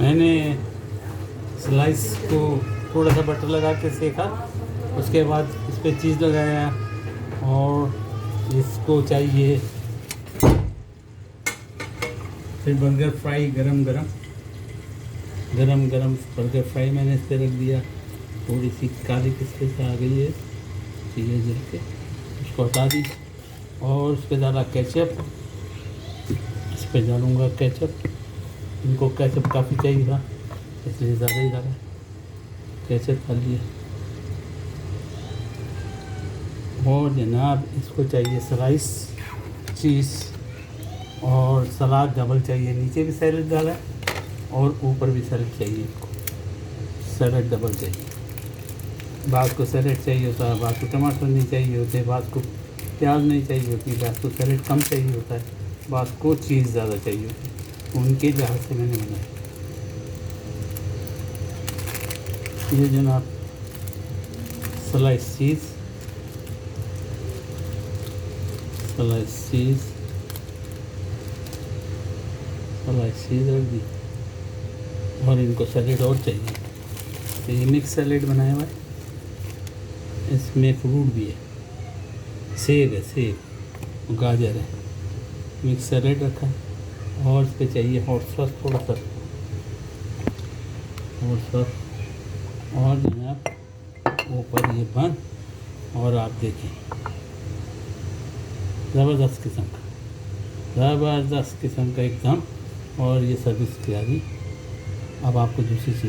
मैंने स्लाइस को थोड़ा सा बटर लगा के सेका, उसके बाद इस पर चीज़ लगाया और इसको चाहिए फिर बर्गर फ्राई गरम गरम बर्गर फ्राई मैंने इस पर रख दिया। थोड़ी सी काली किस्म से आ गई है, चीज़ें जल के उसको हटा दी और उस पर डाला केचप। इस पर डालूँगा केचप, इनको केचप काफ़ी चाहिए था इसलिए ज़्यादा ही डाला, केचप डाल दिया। और जनाब इसको चाहिए स्लाइस चीज़ और सलाद डबल चाहिए, नीचे भी सैलेड डाला है और ऊपर भी सैलेड चाहिए, इसको सैलेड डबल चाहिए। बाद को सैलेड चाहिए होता है, बाद को टमाटर नहीं चाहिए होते, बाद को प्याज नहीं चाहिए होती, बाद को सैलेड कम चाहिए होता है, बाद को चीज़ ज़्यादा चाहिए होती है। उनके लिहाज से मैंने बनाया। ये जनाब स्लाइस चीज़ रख दी और इनको सैलेड और चाहिए। तो ये मिक्स सैलेड बनाया हुआ है, इसमें फ्रूट भी है, सेब है, सेब गाजर है, मिक्स सैलेड रखा है और इस पर चाहिए हॉट सॉस थोड़ा सा और जनाब ऊपर ये बंद। और आप देखें ज़बरदस्त किस्म का एकदम। और ये सर्विस तैयारी। अब आपको दूसरी चीज़